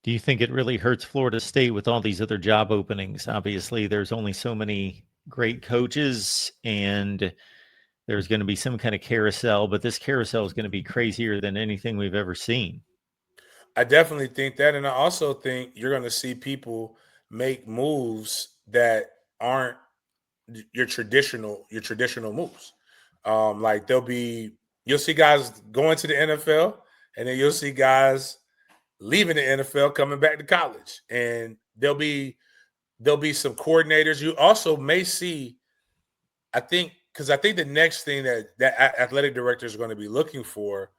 Do you think it really hurts Florida State with all these other job openings? Obviously, there's only so many great coaches, and there's going to be some kind of carousel, but this carousel is going to be crazier than anything we've ever seen. I definitely think that, and I also think you're going to see people make moves that aren't your traditional moves. Like you'll see guys going to the NFL, and then you'll see guys leaving the NFL coming back to college, and there'll be some coordinators. You also may see, I think, because I think the next thing that athletic directors are going to be looking for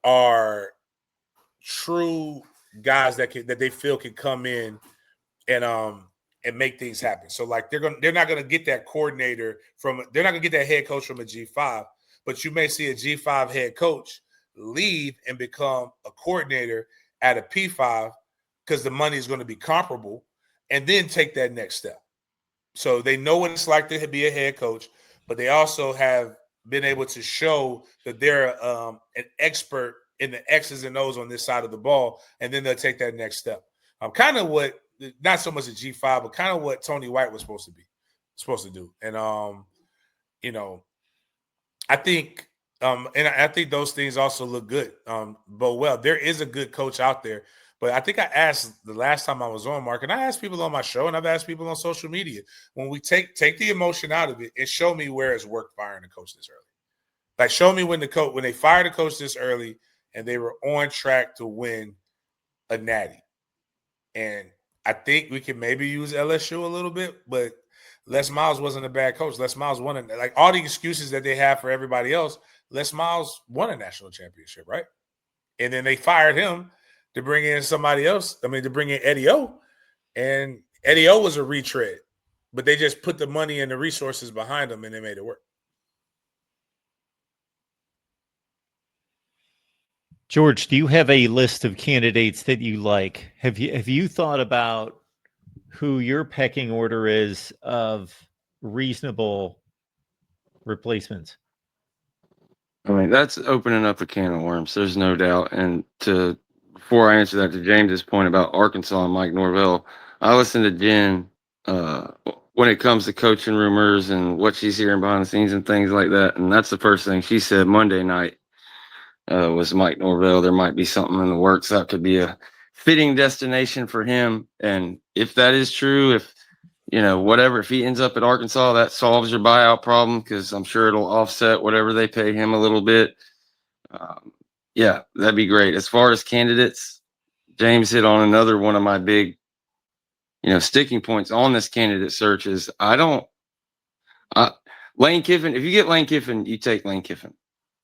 are true guys that they feel can come in and and make things happen. So like they're not gonna get that coordinator they're not gonna get that head coach from a G5, but you may see a G5 head coach leave and become a coordinator at a P5 because the money is going to be comparable, and then take that next step. So they know what it's like to be a head coach, but they also have been able to show that they're an expert in the X's and O's on this side of the ball, and then they'll take that next step. Kind of what, not so much a G5, but kind of what Tony White was supposed to do. And you know, I think, and I think those things also look good. But well, there is a good coach out there. But I think I asked the last time I was on, Mark, and I asked people on my show, and I've asked people on social media, when we take the emotion out of it and show me where it's worked firing a coach this early. Like, show me when they fired a coach this early and they were on track to win a natty. And I think we can maybe use LSU a little bit, but Les Miles wasn't a bad coach. Les Miles won it. Like, all the excuses that they have for everybody else, Les Miles won a national championship, right? And then they fired him to bring in somebody else. I mean, to bring in Eddie O. And Eddie O was a retread, but they just put the money and the resources behind them and they made it work. George, do you have a list of candidates that you like? Have you thought about who your pecking order is of reasonable replacements? I mean, that's opening up a can of worms. There's no doubt. And before I answer that, to James's point about Arkansas and Mike Norvell, I listened to Jen when it comes to coaching rumors and what she's hearing behind the scenes and things like that. And that's the first thing she said Monday night was Mike Norvell. There might be something in the works that could be a fitting destination for him. And if that is true, if whatever, if he ends up at Arkansas, that solves your buyout problem because I'm sure it'll offset whatever they pay him a little bit. Yeah, that'd be great. As far as candidates, James hit on another one of my big, sticking points on this candidate search is Lane Kiffin. If you get Lane Kiffin, you take Lane Kiffin.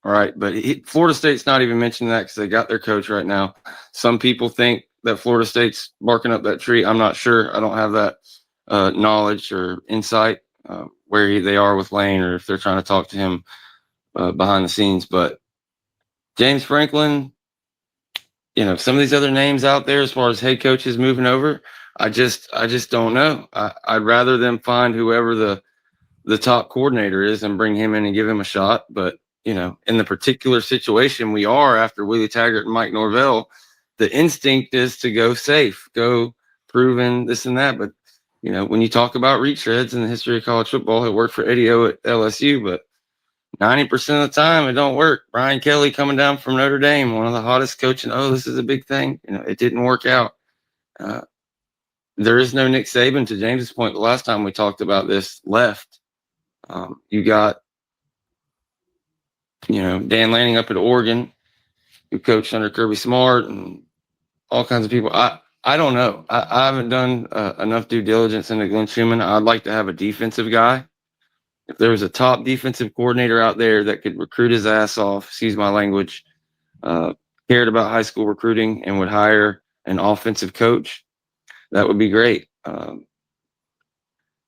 All right. But Florida State's not even mentioning that because they got their coach right now. Some people think that Florida State's barking up that tree. I'm not sure. I don't have that knowledge or insight where they are with Lane or if they're trying to talk to him behind the scenes. But James Franklin, some of these other names out there as far as head coaches moving over, I just don't know. I'd rather them find whoever the top coordinator is and bring him in and give him a shot. But in the particular situation we are after Willie Taggart and Mike Norvell, the instinct is to go safe, go proven this and that. But when you talk about retreads in the history of college football, it worked for Eddie O at LSU, but 90% of the time it don't work. Brian Kelly coming down from Notre Dame, one of the hottest coaching. Oh, this is a big thing. It didn't work out. There is no Nick Saban, to James's point. The last time we talked about this, left. You got, Dan Lanning up at Oregon, who coached under Kirby Smart and all kinds of people. I don't know. I haven't done enough due diligence into Glenn Schumann. I'd like to have a defensive guy. If there was a top defensive coordinator out there that could recruit his ass off, excuse my language, cared about high school recruiting and would hire an offensive coach, that would be great.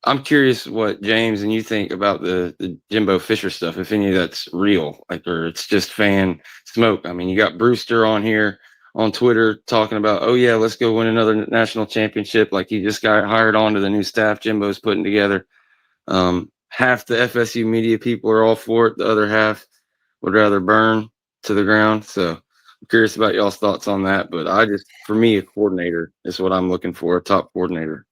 I'm curious what James and you think about the Jimbo Fisher stuff, if any of that's real, or it's just fan smoke. I mean, you got Brewster on here on Twitter talking about, oh yeah, let's go win another national championship. Like he just got hired on to the new staff Jimbo's putting together. Half the FSU media people are all for it. The other half would rather burn to the ground. So curious about y'all's thoughts on that, but for me, a coordinator is what I'm looking for, a top coordinator.